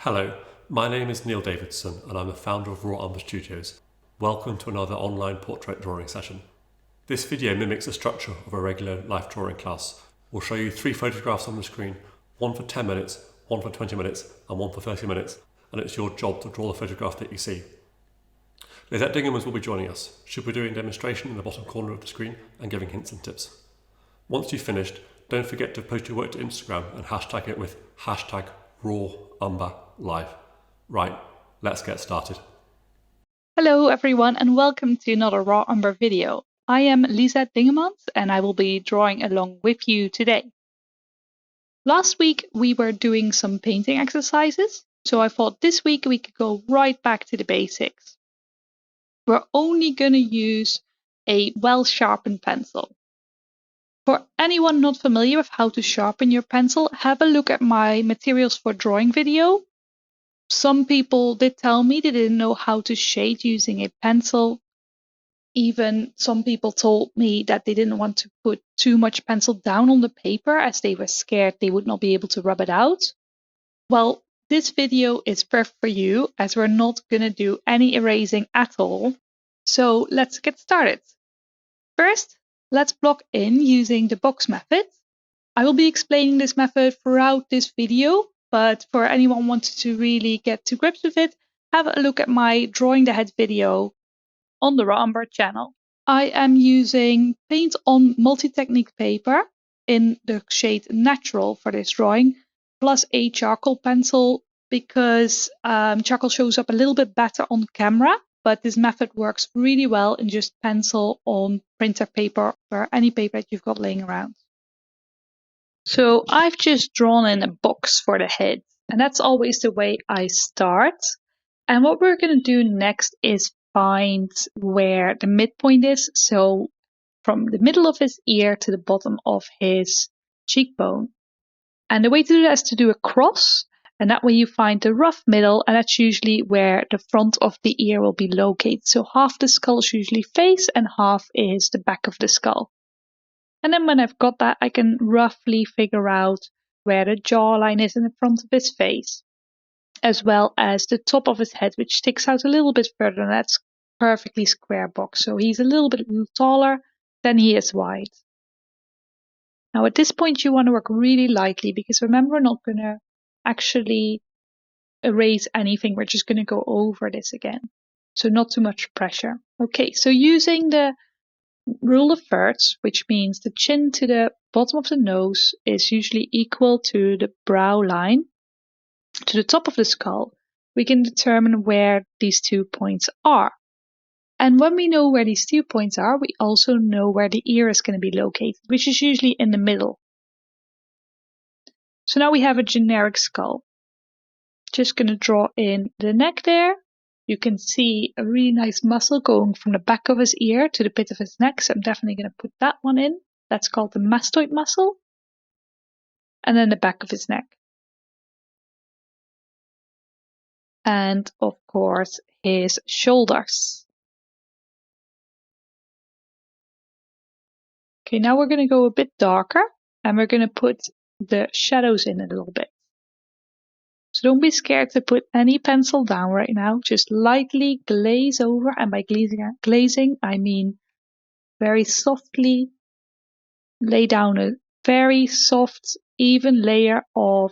Hello, my name is Neil Davidson and I'm the founder of Raw Umber Studios. Welcome to another online portrait drawing session. This video mimics the structure of a regular life drawing class. We'll show you 3 photographs on the screen, one for 10 minutes, one for 20 minutes and one for 30 minutes, and it's your job to draw the photograph that you see. Lizet will be joining us. She'll be doing a demonstration in the bottom corner of the screen and giving hints and tips. Once you've finished, don't forget to post your work to Instagram and hashtag it with #RawUmberLive. Right, let's get started. Hello everyone and welcome to another Raw Umber video. I am Lizet and I will be drawing along with you today. Last week we were doing some painting exercises, so I thought this week we could go right back to the basics. We're only going to use a well-sharpened pencil. For anyone not familiar with how to sharpen your pencil, have a look at my materials for drawing video. Some people did tell me they didn't know how to shade using a pencil. Even some people told me that they didn't want to put too much pencil down on the paper as they were scared they would not be able to rub it out. Well, this video is perfect for you as we're not going to do any erasing at all. So let's get started. First, let's block in using the box method. I will be explaining this method throughout this video, but for anyone wanting to really get to grips with it, have a look at my Drawing the Head video on the Raw Umber channel. I am using paint on multi-technique paper in the shade Natural for this drawing, plus a charcoal pencil because charcoal shows up a little bit better on camera, but this method works really well in just pencil on printer paper or any paper that you've got laying around. So I've just drawn in a box for the head, and that's always the way I start. And what we're going to do next is find where the midpoint is. So from the middle of his ear to the bottom of his cheekbone. And the way to do that is to do a cross. And that way you find the rough middle, and that's usually where the front of the ear will be located. So half the skull is usually face and half is the back of the skull. And then when I've got that, I can roughly figure out where the jawline is in the front of his face, as well as the top of his head, which sticks out a little bit further, and that's perfectly square box. So he's a little bit taller than he is wide. Now at this point you want to work really lightly because remember, we're not going to actually erase anything. We're just going to go over this again. So not too much pressure. Okay, so using the rule of thirds, which means the chin to the bottom of the nose is usually equal to the brow line to the top of the skull, we can determine where these 2 points are. And when we know where these 2 points are, we also know where the ear is going to be located, which is usually in the middle. So now we have a generic skull. Just going to draw in the neck there. You can see a really nice muscle going from the back of his ear to the pit of his neck. So I'm definitely going to put that one in. That's called the mastoid muscle. And then the back of his neck. And of course, his shoulders. Okay, now we're going to go a bit darker and we're going to put the shadows in a little bit. So don't be scared to put any pencil down right now. Just lightly glaze over, and by glazing I mean very softly lay down a very soft, even layer of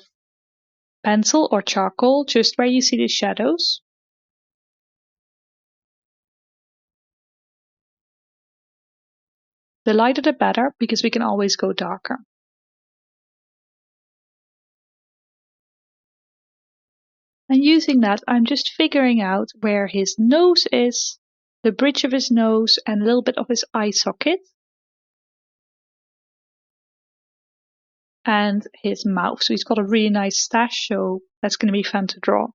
pencil or charcoal just where you see the shadows. The lighter the better, because we can always go darker. And using that, I'm just figuring out where his nose is, the bridge of his nose, and a little bit of his eye socket. And his mouth. So he's got a really nice stash, so that's going to be fun to draw.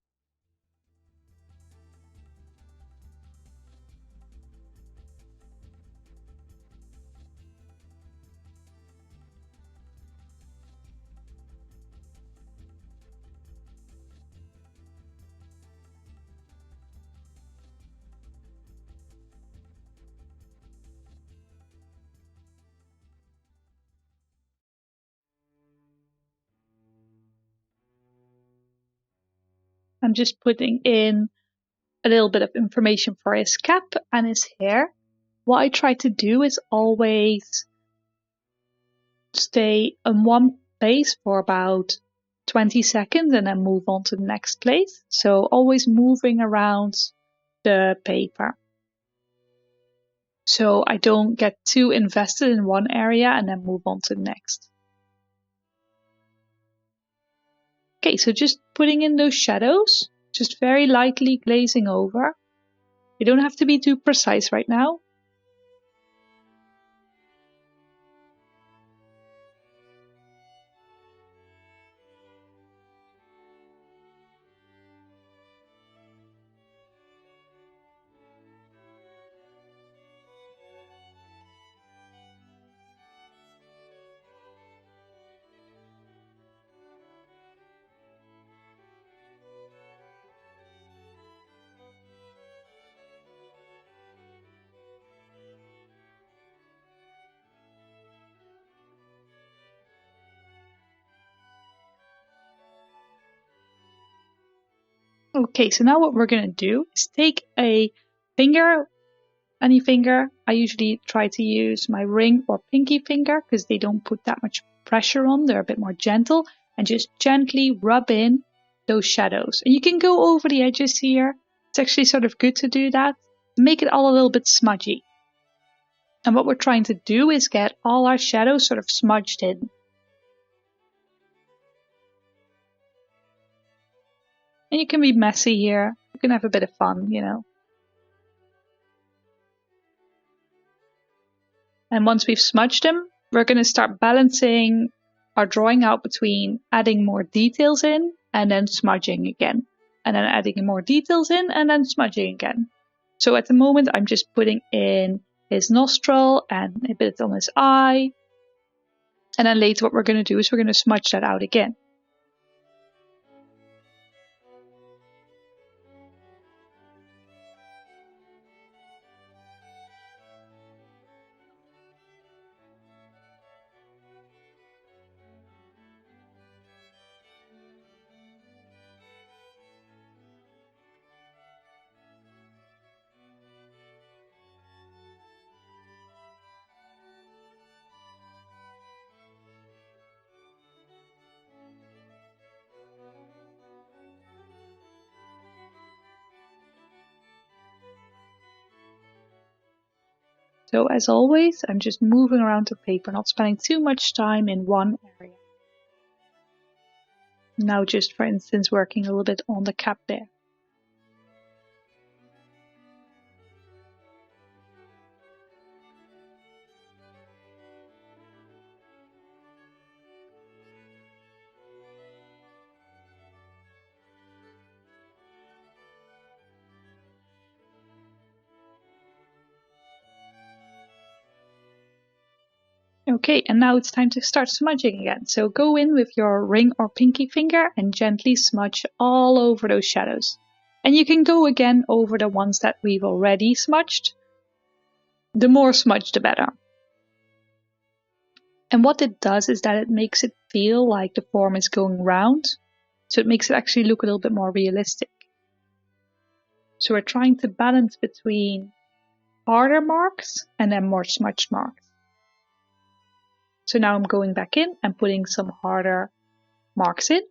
I'm just putting in a little bit of information for his cap and his hair. What I try to do is always stay in one place for about 20 seconds and then move on to the next place. So always moving around the paper. So I don't get too invested in one area and then move on to the next. Okay, so just putting in those shadows, just very lightly glazing over. You don't have to be too precise right now. Okay, so now what we're going to do is take a finger, any finger. I usually try to use my ring or pinky finger because they don't put that much pressure on. They're a bit more gentle, and just gently rub in those shadows. And you can go over the edges here. It's actually sort of good to do that. Make it all a little bit smudgy. And what we're trying to do is get all our shadows sort of smudged in. And you can be messy here. You can have a bit of fun, you know. And once we've smudged them, we're going to start balancing our drawing out between adding more details in and then smudging again. And then adding more details in and then smudging again. So at the moment, I'm just putting in his nostril and a bit on his eye. And then later what we're going to do is we're going to smudge that out again. So as always, I'm just moving around the paper, not spending too much time in one area. Now just for instance working a little bit on the cap there. Okay, and now it's time to start smudging again. So go in with your ring or pinky finger and gently smudge all over those shadows. And you can go again over the ones that we've already smudged. The more smudged, the better. And what it does is that it makes it feel like the form is going round. So it makes it actually look a little bit more realistic. So we're trying to balance between harder marks and then more smudged marks. So now I'm going back in and putting some harder marks in.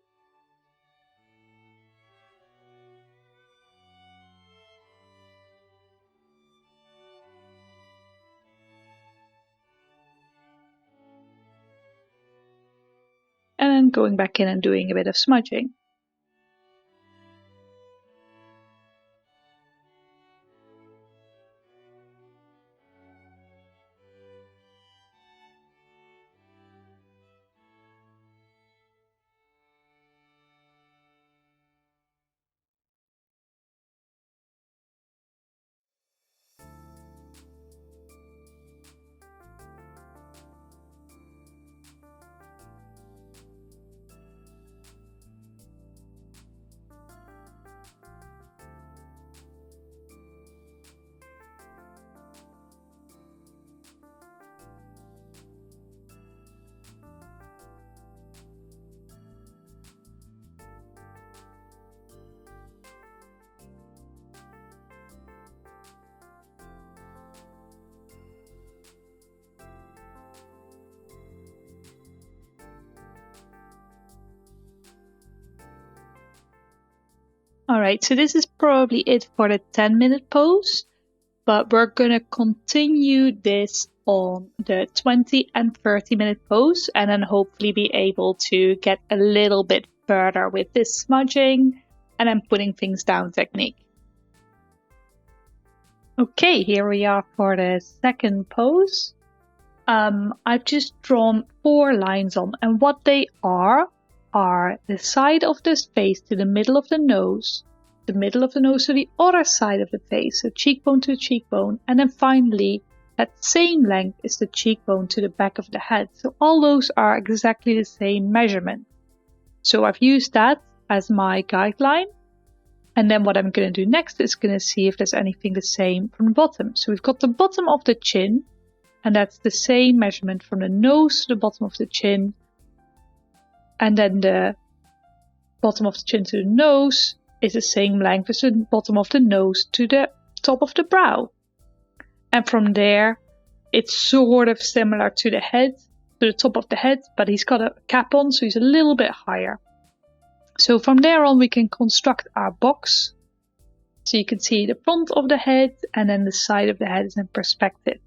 And then going back in and doing a bit of smudging. Alright, so this is probably it for the 10-minute pose, but we're gonna continue this on the 20 and 30-minute pose, and then hopefully be able to get a little bit further with this smudging and then putting things down technique. Okay, here we are for the second pose. I've just drawn 4 lines on, and what they are the side of this face to the middle of the nose to the other side of the face, so cheekbone to cheekbone, and then finally that same length is the cheekbone to the back of the head. So all those are exactly the same measurement. So I've used that as my guideline, and then what I'm going to do next is going to see if there's anything the same from the bottom. So we've got the bottom of the chin, and that's the same measurement from the nose to the bottom of the chin, and then the bottom of the chin to the nose is the same length as the bottom of the nose to the top of the brow. And from there, it's sort of similar to the head, to the top of the head, but he's got a cap on, so he's a little bit higher. So from there on, we can construct our box. So you can see the front of the head, and then the side of the head is in perspective.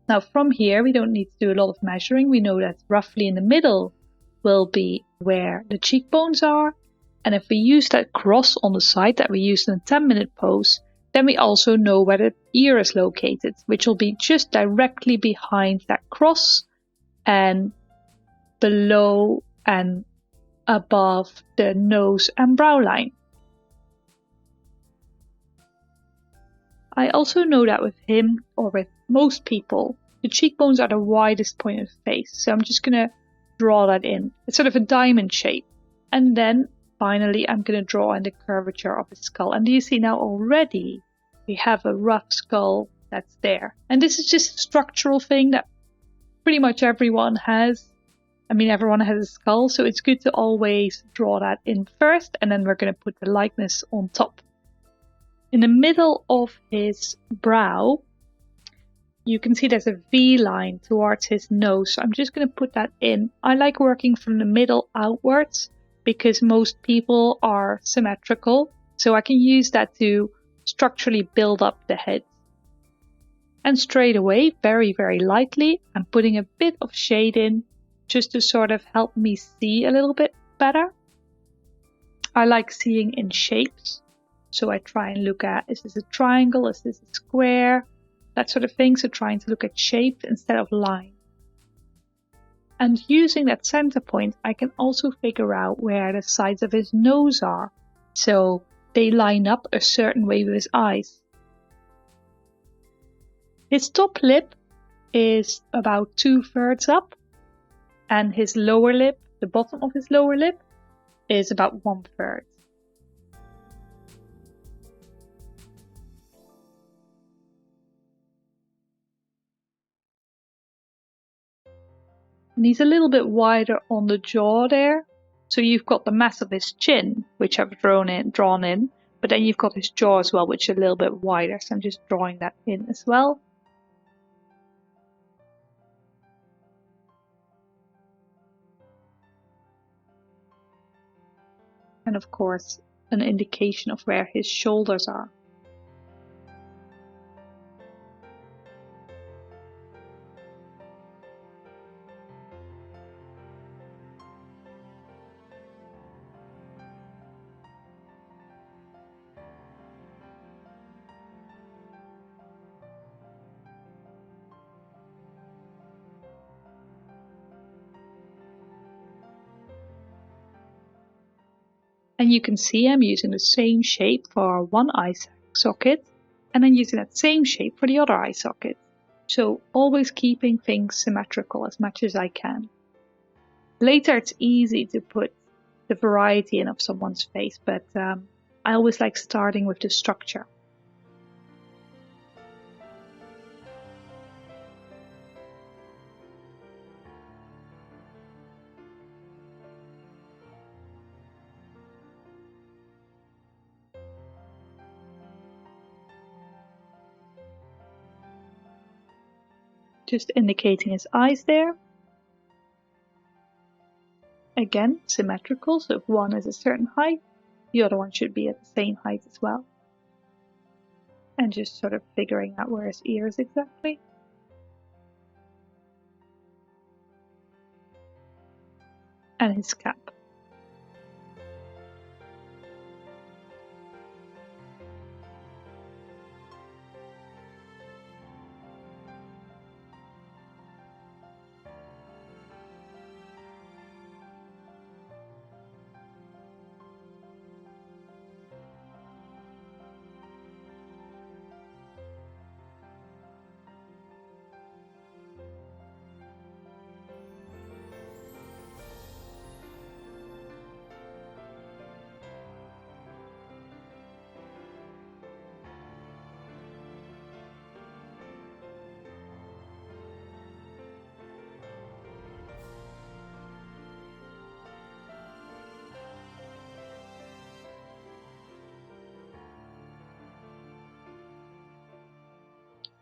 Now from here, we don't need to do a lot of measuring. We know that roughly in the middle will be where the cheekbones are. And if we use that cross on the side that we used in the 10-minute pose, then we also know where the ear is located, which will be just directly behind that cross and below and above the nose and brow line. I also know that with him, or with most people, the cheekbones are the widest point of the face. So I'm just going to draw that in. It's sort of a diamond shape. And then finally, I'm going to draw in the curvature of his skull. And do you see now already we have a rough skull that's there. And this is just a structural thing that pretty much everyone has. I mean, everyone has a skull, so it's good to always draw that in first, and then we're going to put the likeness on top. In the middle of his brow, you can see there's a V line towards his nose. So I'm just going to put that in. I like working from the middle outwards because most people are symmetrical. So I can use that to structurally build up the head. And straight away, very, very lightly, I'm putting a bit of shade in just to sort of help me see a little bit better. I like seeing in shapes. So I try and look at, is this a triangle? Is this a square? That sort of thing. So trying to look at shapes instead of line. And using that center point, I can also figure out where the sides of his nose are. So they line up a certain way with his eyes. His top lip is about 2/3 up. And his lower lip, the bottom of his lower lip, is about 1/3. And he's a little bit wider on the jaw there. So you've got the mass of his chin, which I've drawn in, but then you've got his jaw as well, which is a little bit wider. So I'm just drawing that in as well. And of course, an indication of where his shoulders are. And you can see I'm using the same shape for one eye socket, and then using that same shape for the other eye socket. So always keeping things symmetrical as much as I can. Later it's easy to put the variety in of someone's face, but I always like starting with the structure. Just indicating his eyes there. Again, symmetrical, so if one is a certain height, The other one should be at the same height as well. And just sort of figuring out where his ear is exactly. And his cap.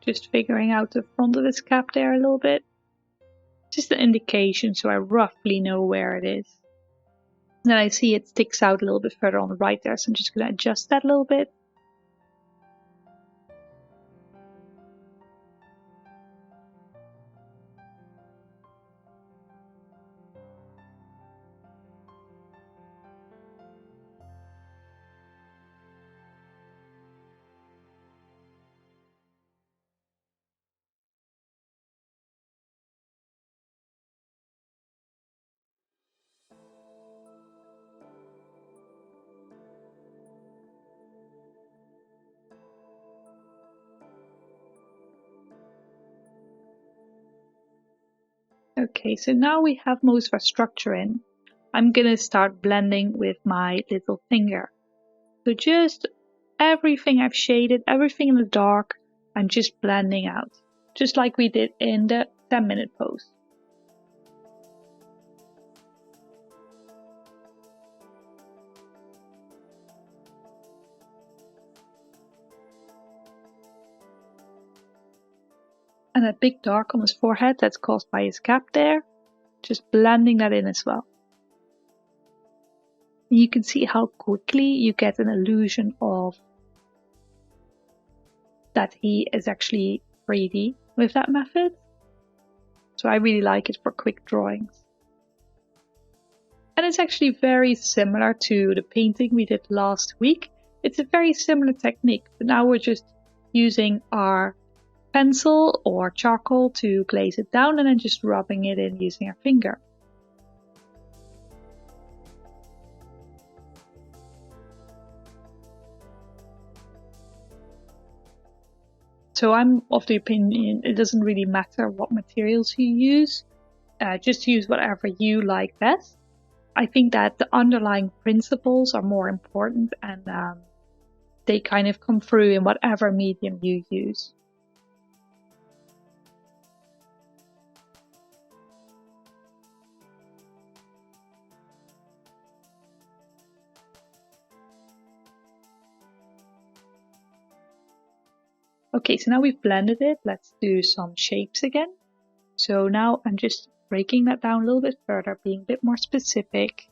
Just figuring out the front of his cap there a little bit. Just an indication so I roughly know where it is. And then I see it sticks out a little bit further on the right there, so I'm just going to adjust that a little bit. Okay, so now we have most of our structure in. I'm going to start blending with my little finger. So just everything I've shaded, everything in the dark, I'm just blending out. Just like we did in the 10-minute pose. And that big dark on his forehead, that's caused by his cap there. Just blending that in as well. You can see how quickly you get an illusion of that he is actually 3D with that method. So I really like it for quick drawings. And it's actually very similar to the painting we did last week. It's a very similar technique, but now we're just using our pencil or charcoal to glaze it down and then just rubbing it in using our finger. So I'm of the opinion it doesn't really matter what materials you use, just use whatever you like best. I think that the underlying principles are more important and they kind of come through in whatever medium you use. Okay, so now we've blended it, let's do some shapes again. So now I'm just breaking that down a little bit further, being a bit more specific.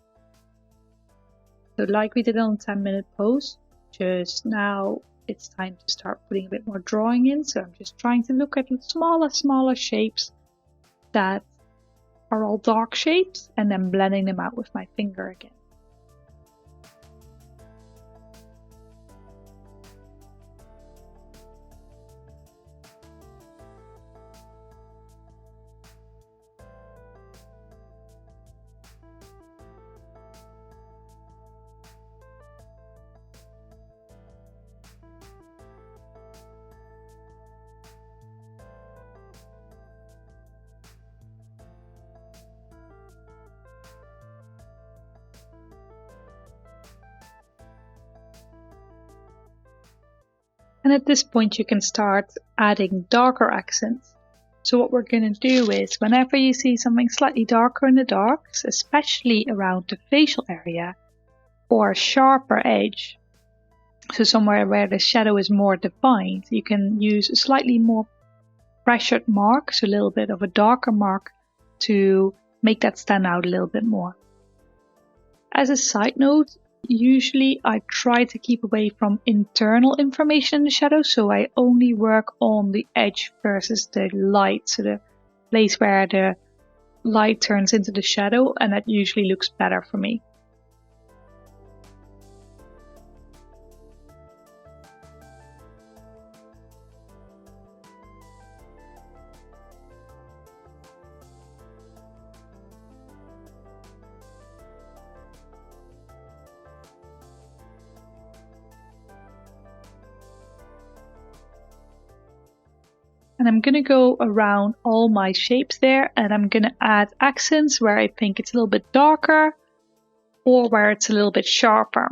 So like we did on 10-minute pose, just now it's time to start putting a bit more drawing in. So I'm just trying to look at smaller shapes that are all dark shapes and then blending them out with my finger again. And at this point you can start adding darker accents. So what we're going to do is whenever you see something slightly darker in the darks, especially around the facial area or a sharper edge, so somewhere where the shadow is more defined, you can use a slightly more pressured mark, so a little bit of a darker mark to make that stand out a little bit more. As a side note, Usually I try to keep away from internal information in the shadow, so I only work on the edge versus the light, so the place where the light turns into the shadow, and that usually looks better for me. And I'm going to go around all my shapes there, and I'm going to add accents where I think it's a little bit darker or where it's a little bit sharper.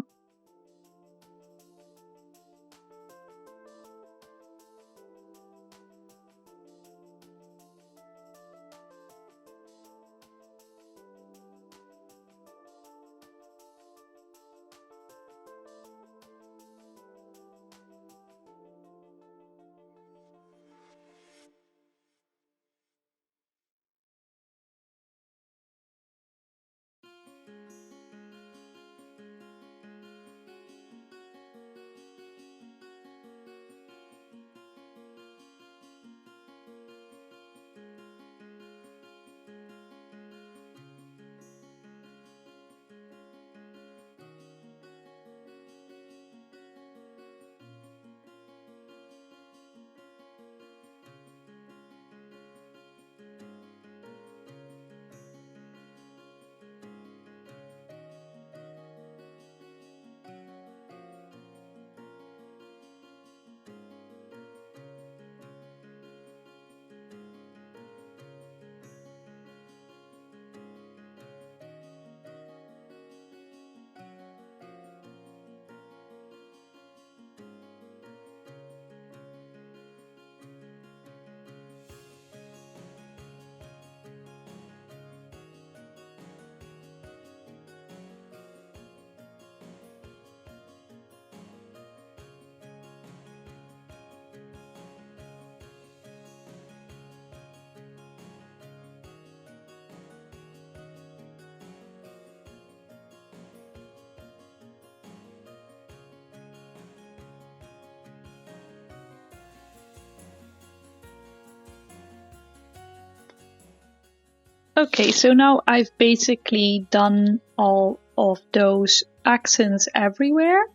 Okay, so now I've basically done all of those accents everywhere.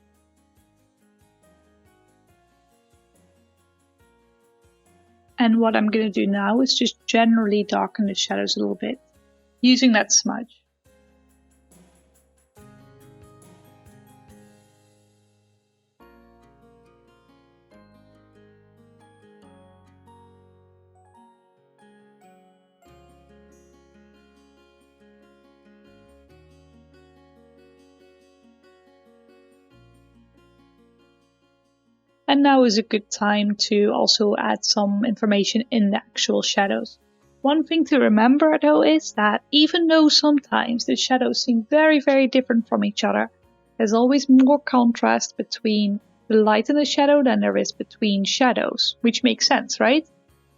And what I'm going to do now is just generally darken the shadows a little bit using that smudge. And now is a good time to also add some information in the actual shadows. One thing to remember though is that even though sometimes the shadows seem very, very different from each other, there's always more contrast between the light and the shadow than there is between shadows, which makes sense, right?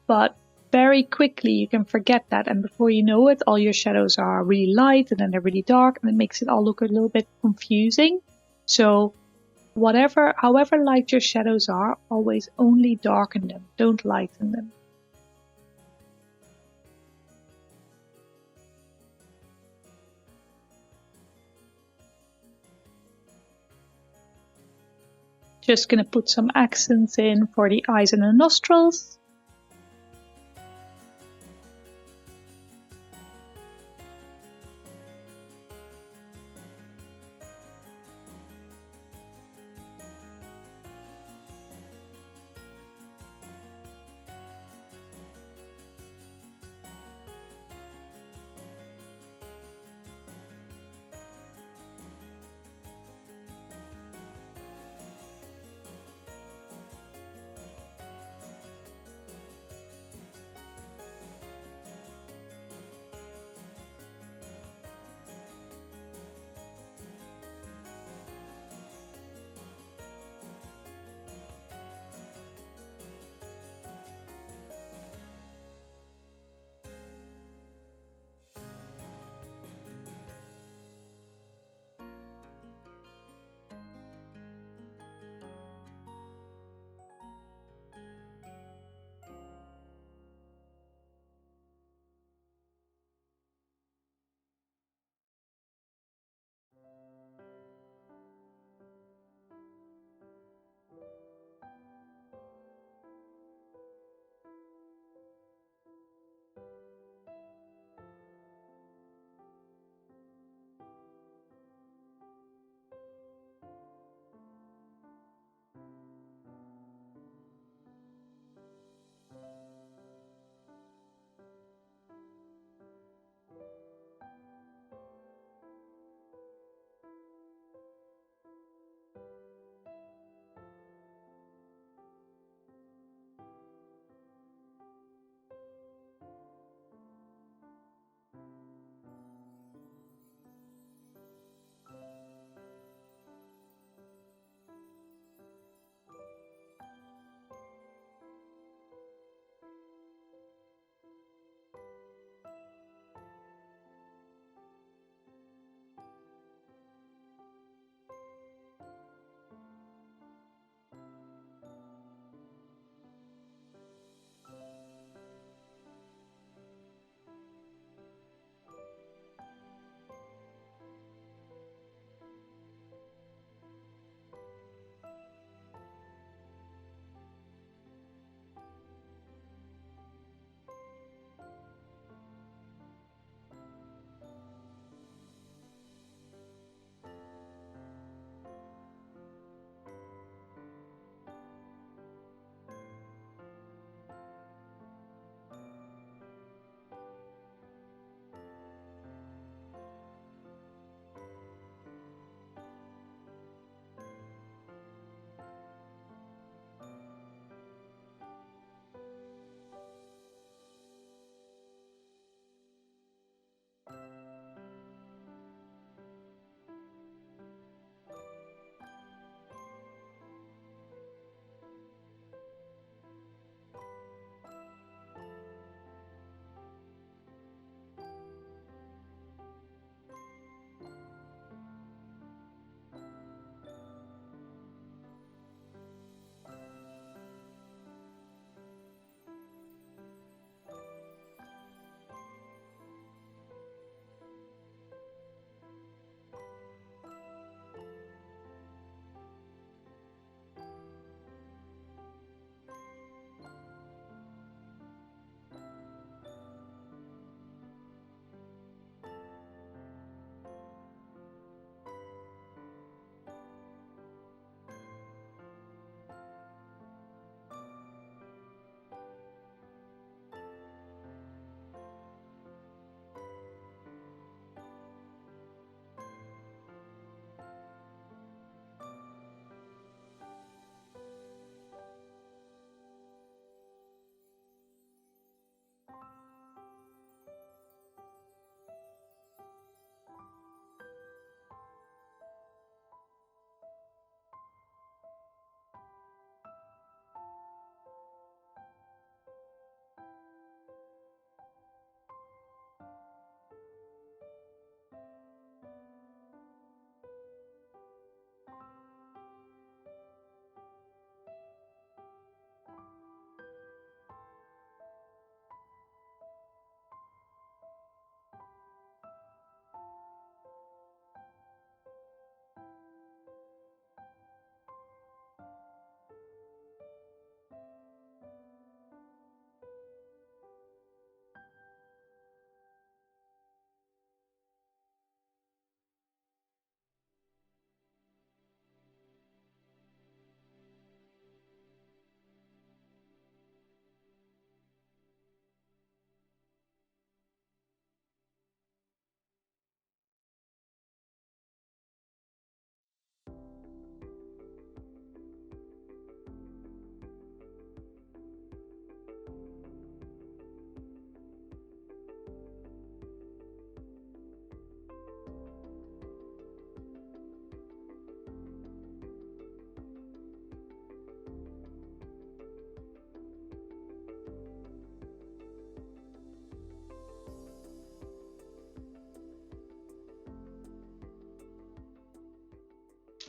But very quickly you can forget that, and before you know it, all your shadows are really light and then they're really dark, and it makes it all look a little bit confusing. So however light your shadows are, always only darken them, don't lighten them. Just gonna put some accents in for the eyes and the nostrils.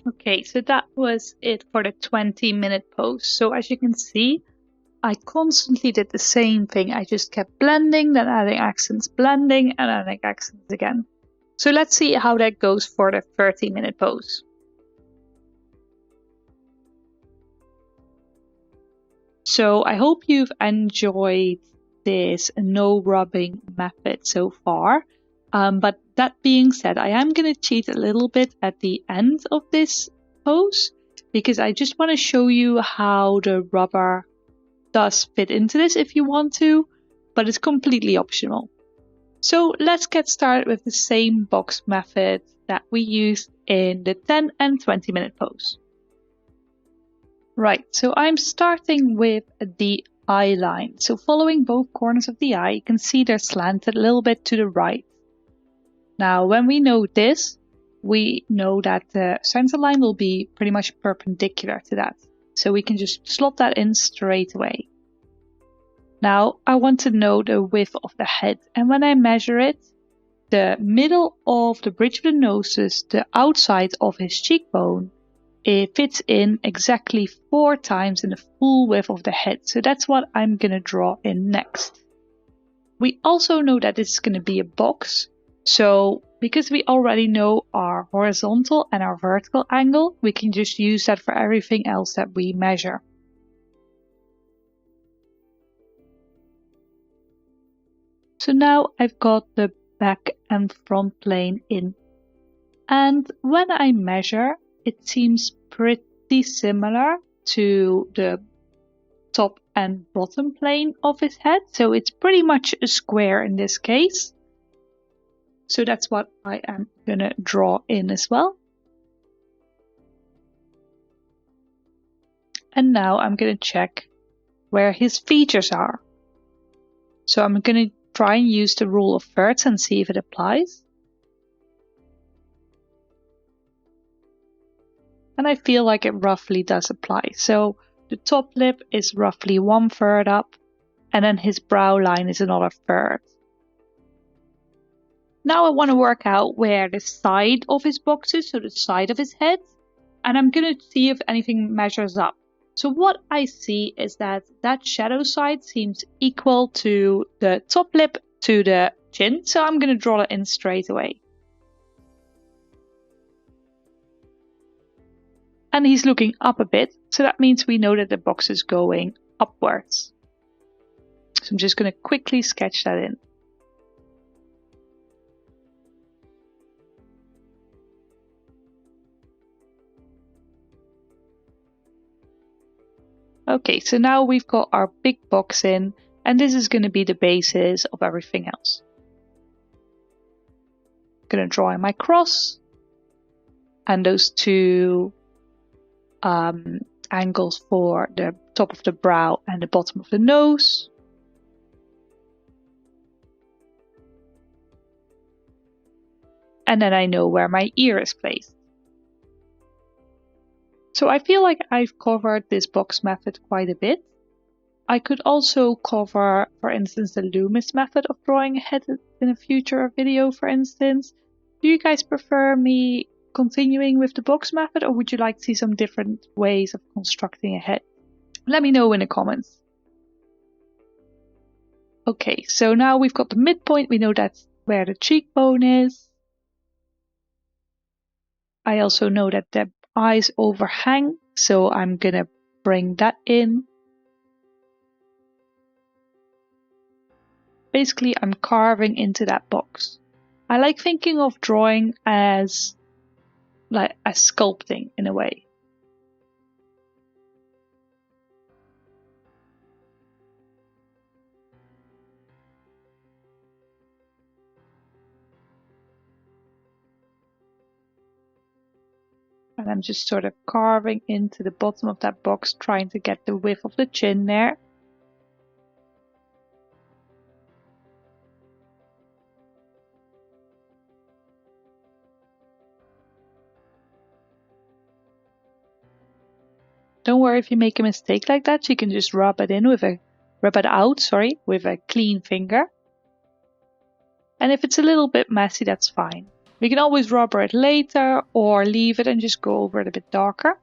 Okay, so that was it for the 20-minute pose. So as you can see, I constantly did the same thing. I just kept blending, then adding accents, blending, and adding accents again. So let's see how that goes for the 30-minute pose. So I hope you've enjoyed this no rubbing method so far. But that being said, I am going to cheat a little bit at the end of this pose because I just want to show you how the rubber does fit into this if you want to, but it's completely optional. So let's get started with the same box method that we used in the 10 and 20-minute pose. Right, so I'm starting with the eye line. So following both corners of the eye, you can see they're slanted a little bit to the right. Now, when we know this, we know that the center line will be pretty much perpendicular to that. So we can just slot that in straight away. Now, I want to know the width of the head. And when I measure it, the middle of the bridge of the nose, the outside of his cheekbone, it fits in exactly 4 times in the full width of the head. So that's what I'm going to draw in next. We also know that this is going to be a box. So because we already know our horizontal and our vertical angle, we can just use that for everything else that we measure. So now I've got the back and front plane in. And when I measure, it seems pretty similar to the top and bottom plane of his head. So it's pretty much a square in this case. So that's what I am going to draw in as well. And now I'm going to check where his features are. So I'm going to try and use the rule of thirds and see if it applies. And I feel like it roughly does apply. So the top lip is roughly 1/3 up, and then his brow line is another third. Now I want to work out where the side of his box is, so the side of his head, and I'm going to see if anything measures up. So what I see is that shadow side seems equal to the top lip to the chin, so I'm going to draw it in straight away. And he's looking up a bit, so that means we know that the box is going upwards. So I'm just going to quickly sketch that in. Okay, so now we've got our big box in, and this is going to be the basis of everything else. I'm going to draw in my cross, and those 2 angles for the top of the brow and the bottom of the nose. And then I know where my ear is placed. So I feel like I've covered this box method quite a bit. I could also cover, for instance, the Loomis method of drawing a head in a future video, for instance. Do you guys prefer me continuing with the box method, or would you like to see some different ways of constructing a head? Let me know in the comments. Okay, so now we've got the midpoint. We know that's where the cheekbone is. I also know that the eyes overhang, so I'm gonna bring that in. Basically, I'm carving into that box. I like thinking of drawing as sculpting in a way. And I'm just sort of carving into the bottom of that box, trying to get the width of the chin there. Don't worry if you make a mistake like that, you can just rub it out with a clean finger. And if it's a little bit messy, that's fine. We can always rubber it later or leave it and just go over it a bit darker.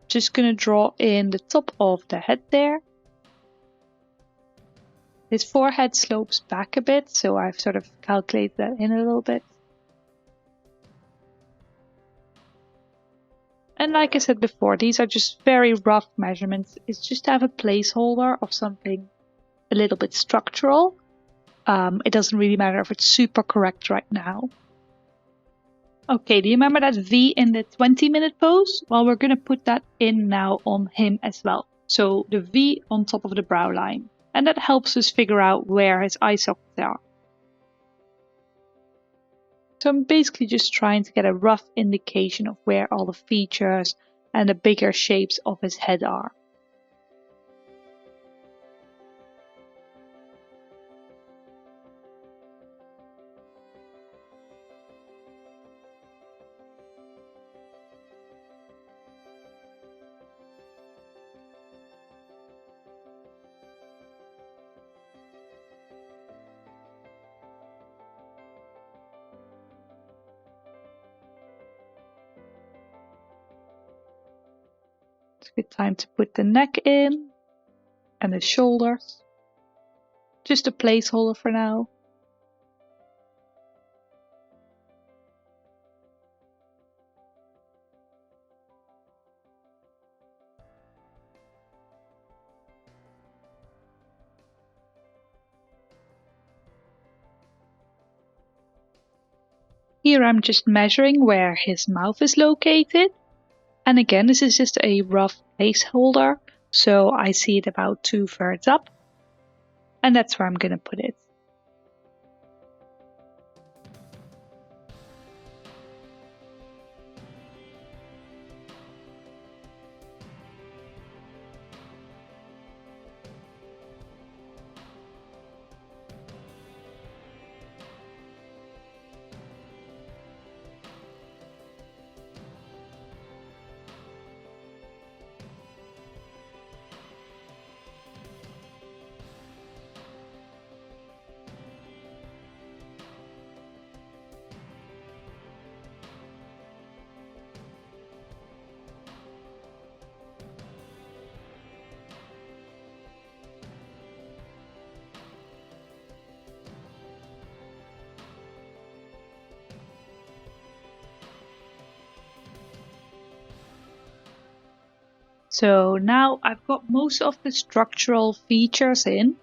Just going to draw in the top of the head there. His forehead slopes back a bit, so I've sort of calculated that in a little bit. And like I said before, these are just very rough measurements. It's just to have a placeholder of something a little bit structural. It doesn't really matter if it's super correct right now. Okay, do you remember that V in the 20-minute pose? Well, we're going to put that in now on him as well. So the V on top of the brow line. And that helps us figure out where his eye sockets are. So I'm basically just trying to get a rough indication of where all the features and the bigger shapes of his head are. It's a good time to put the neck in and the shoulders. Just a placeholder for now. Here I'm just measuring where his mouth is located. And again, this is just a rough placeholder, so I see it about 2/3 up. And that's where I'm going to put it. So now I've got most of the structural features in.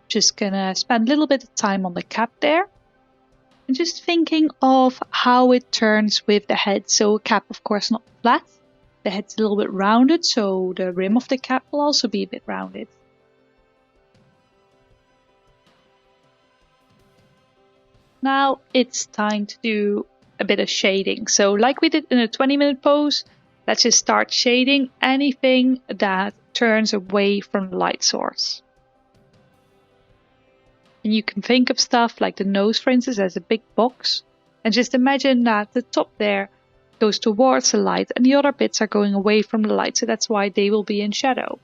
Just gonna spend a little bit of time on the cap there. And just thinking of how it turns with the head. So a cap, of course, not flat. The head's a little bit rounded, so the rim of the cap will also be a bit rounded. Now it's time to do a bit of shading. So like we did in a 20-minute pose, let's just start shading anything that turns away from the light source. And you can think of stuff like the nose, for instance, as a big box. And just imagine that the top there goes towards the light and the other bits are going away from the light. So that's why they will be in shadow.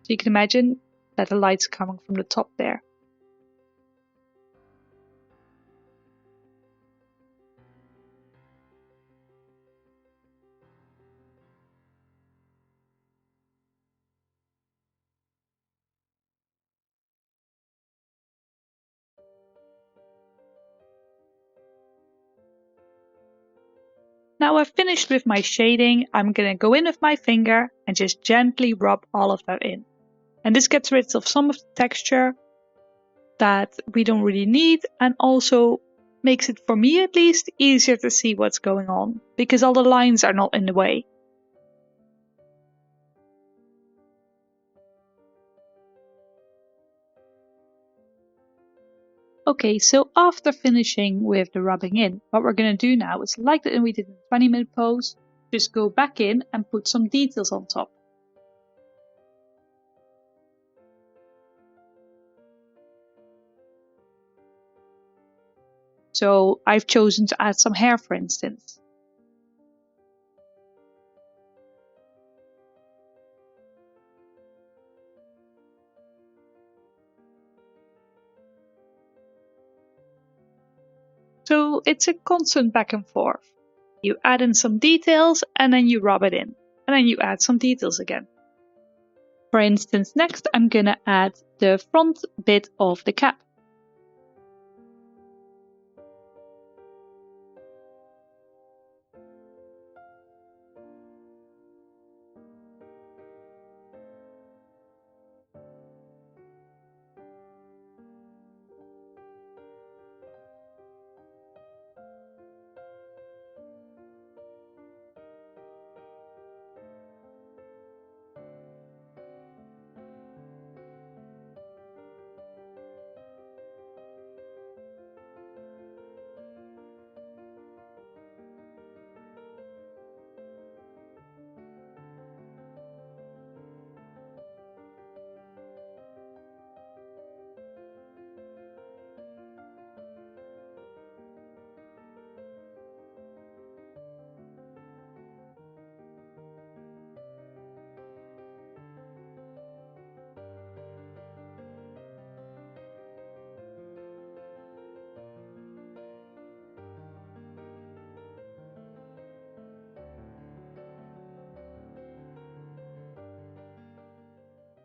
So you can imagine that the light's coming from the top there. Now I've finished with my shading, I'm going to go in with my finger and just gently rub all of that in. And this gets rid of some of the texture that we don't really need and also makes it, for me at least, easier to see what's going on because all the lines are not in the way. Okay, so after finishing with the rubbing in, what we're going to do now is like that we did in the 20-minute pose, just go back in and put some details on top. So I've chosen to add some hair, for instance. So it's a constant back and forth. You add in some details and then you rub it in. And then you add some details again. For instance, next I'm gonna add the front bit of the cap.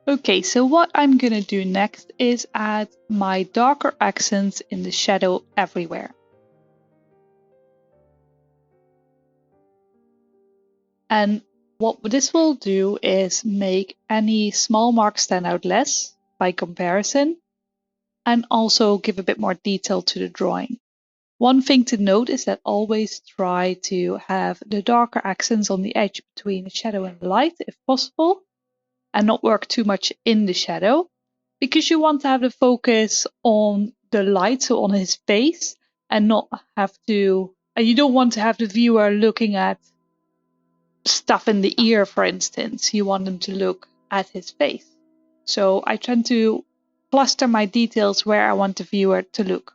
Okay, so what I'm gonna do next is add my darker accents in the shadow everywhere. And what this will do is make any small marks stand out less by comparison and also give a bit more detail to the drawing. One thing to note is that always try to have the darker accents on the edge between the shadow and the light if possible, and not work too much in the shadow, because you want to have the focus on the light, so on his face, and not have to, and you don't want to have the viewer looking at stuff in the ear, for instance. You want them to look at his face. So I tend to cluster my details where I want the viewer to look.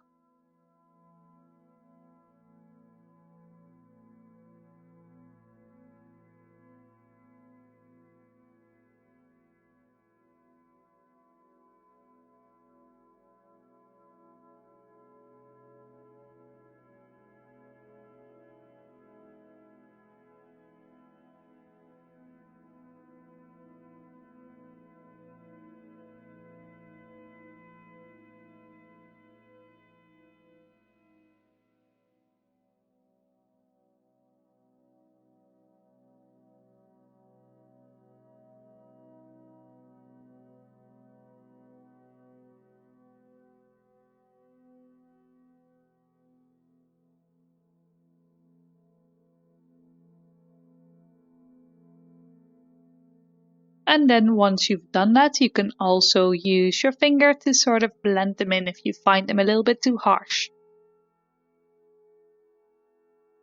And then once you've done that, you can also use your finger to sort of blend them in if you find them a little bit too harsh.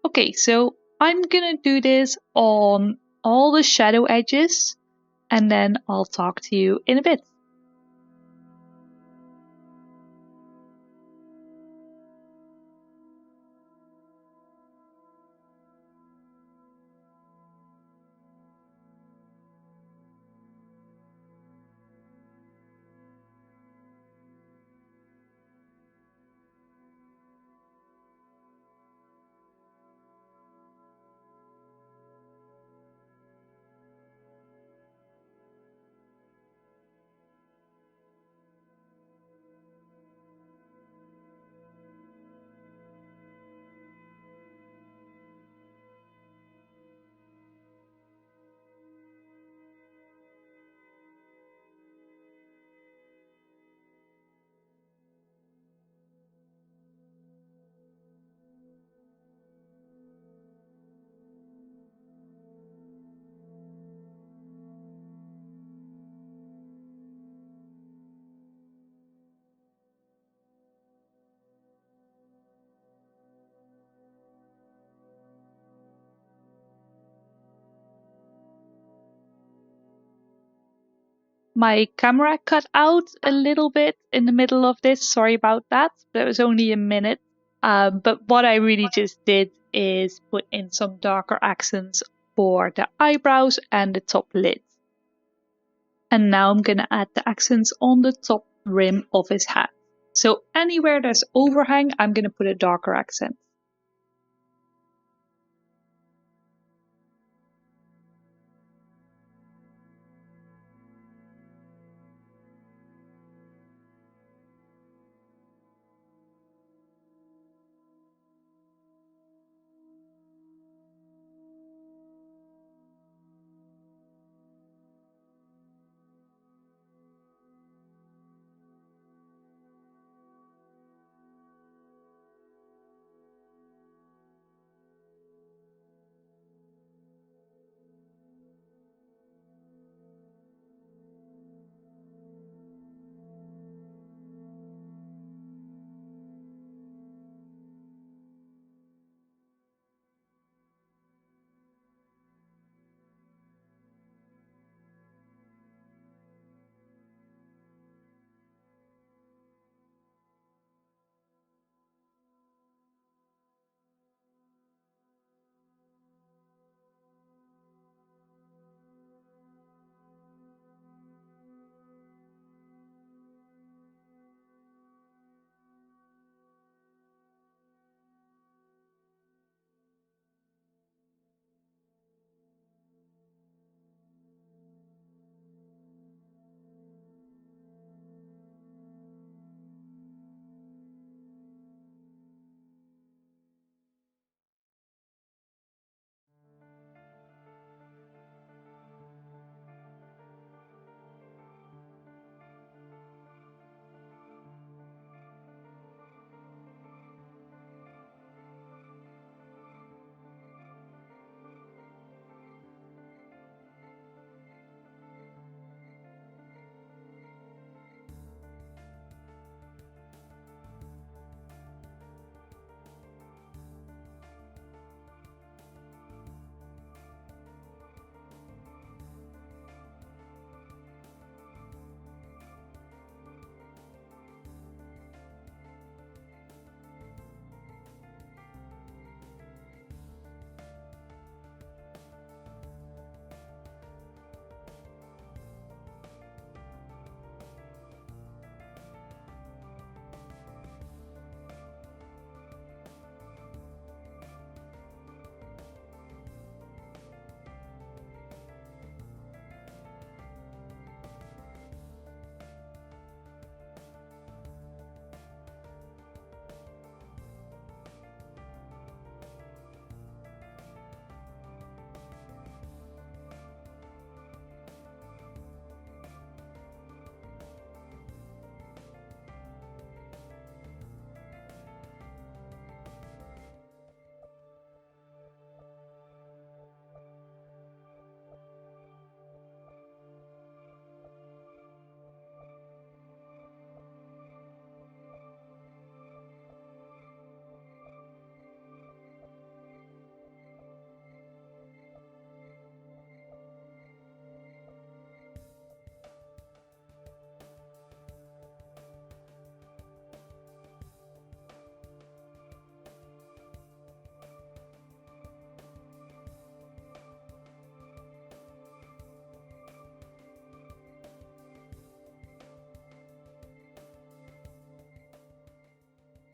Okay, so I'm gonna do this on all the shadow edges, and then I'll talk to you in a bit. My camera cut out a little bit in the middle of this. Sorry about that. But it was only a minute. But what I really just did is put in some darker accents for the eyebrows and the top lid. And now I'm going to add the accents on the top rim of his hat. So anywhere there's overhang, I'm going to put a darker accent.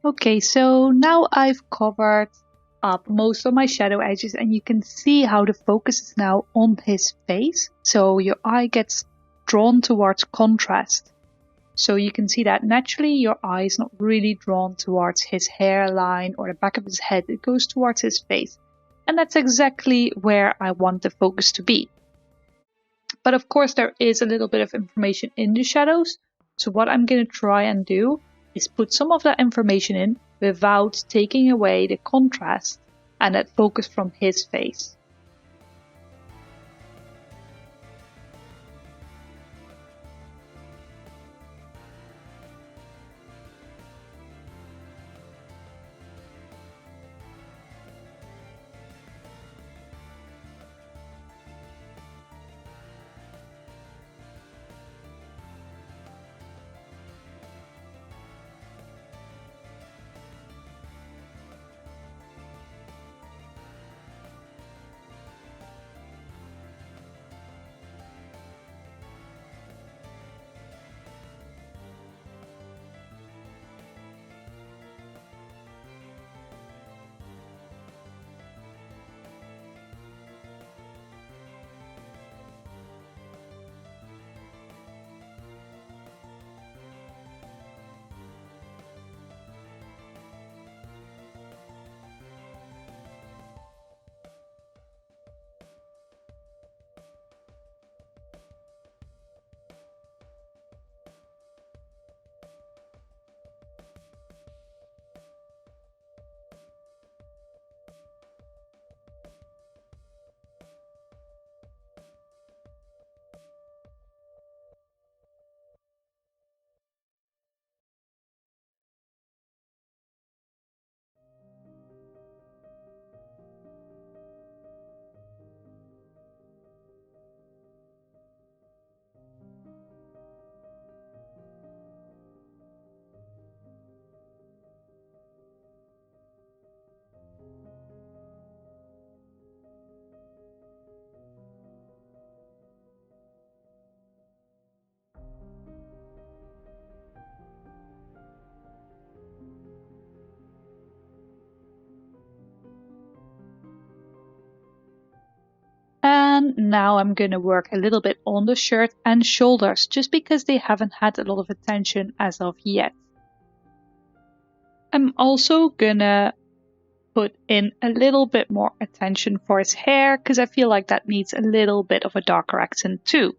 Okay, so now I've covered up most of my shadow edges and you can see how the focus is now on his face. So your eye gets drawn towards contrast. So you can see that naturally your eye is not really drawn towards his hairline or the back of his head. It goes towards his face. And that's exactly where I want the focus to be. But of course there is a little bit of information in the shadows. So what I'm going to try and do is put some of that information in without taking away the contrast and that focus from his face. And now I'm going to work a little bit on the shirt and shoulders just because they haven't had a lot of attention as of yet. I'm also gonna put in a little bit more attention for his hair because I feel like that needs a little bit of a darker accent too.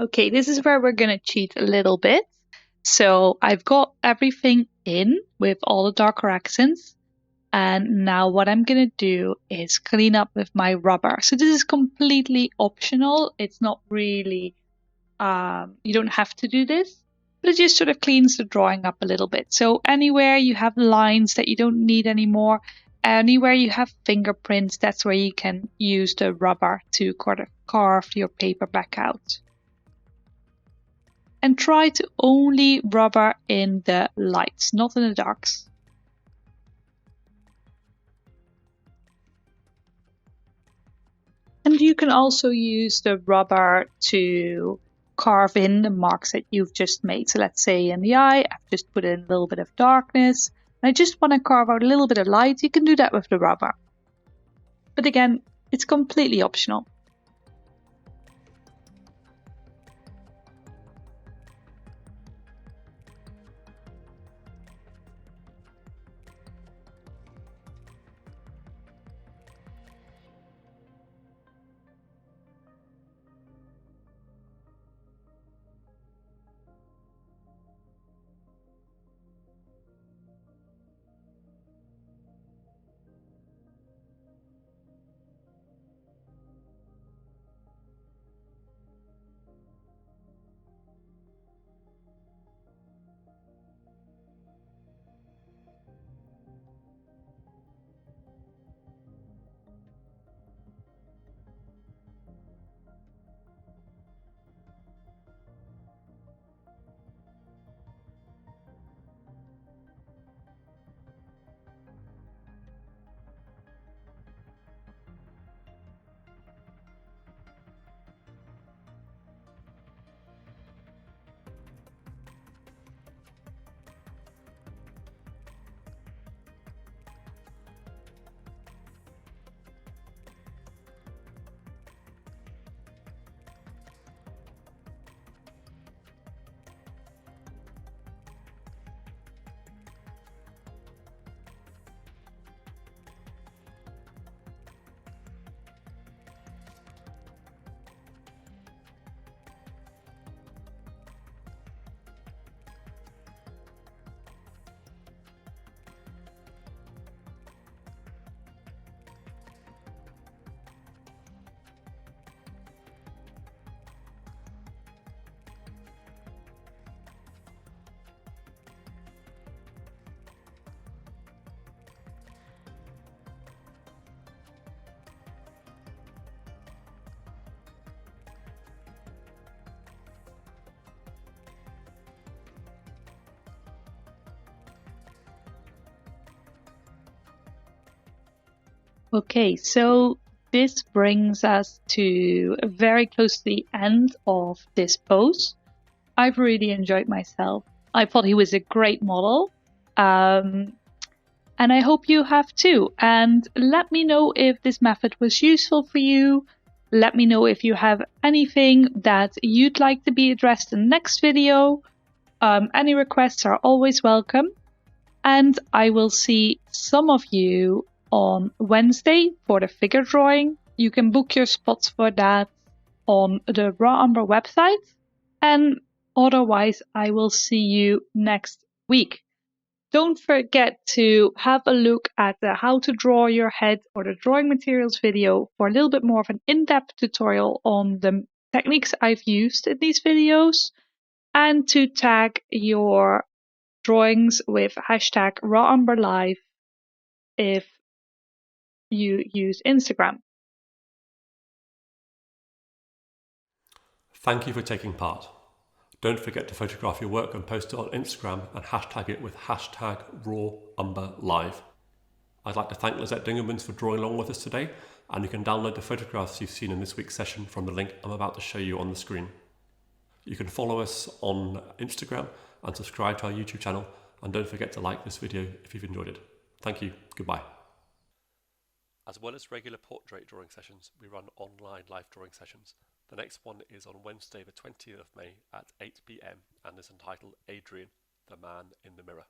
Okay, this is where we're going to cheat a little bit. So I've got everything in with all the darker accents. And now what I'm going to do is clean up with my rubber. So this is completely optional. It's not really, you don't have to do this, but it just sort of cleans the drawing up a little bit. So anywhere you have lines that you don't need anymore, anywhere you have fingerprints, that's where you can use the rubber to carve your paper back out. And try to only rubber in the lights, not in the darks. And you can also use the rubber to carve in the marks that you've just made. So let's say in the eye, I've just put in a little bit of darkness. And I just want to carve out a little bit of light. You can do that with the rubber. But again, it's completely optional. Okay, so this brings us to very close to the end of this pose. I've really enjoyed myself. I thought he was a great model. And I hope you have too. And let me know if this method was useful for you. Let me know if you have anything that you'd like to be addressed in the next video. Any requests are always welcome. And I will see some of you on Wednesday for the figure drawing. You can book your spots for that on the Raw Umber website. And otherwise, I will see you next week. Don't forget to have a look at the How to Draw Your Head or the Drawing Materials video for a little bit more of an in-depth tutorial on the techniques I've used in these videos, and to tag your drawings with hashtag #RawUmberLive if you use Instagram. Thank you for taking part. Don't forget to photograph your work and post it on Instagram and hashtag it with hashtag #RawUmberLive. I'd like to thank Lizet Dingemans for drawing along with us today, and you can download the photographs you've seen in this week's session from the link I'm about to show you on the screen. You can follow us on Instagram and subscribe to our YouTube channel, and don't forget to like this video if you've enjoyed it. Thank you. Goodbye. As well as regular portrait drawing sessions, we run online live drawing sessions. The next one is on Wednesday the 20th of May at 8 PM and is entitled Adrian, the Man in the Mirror.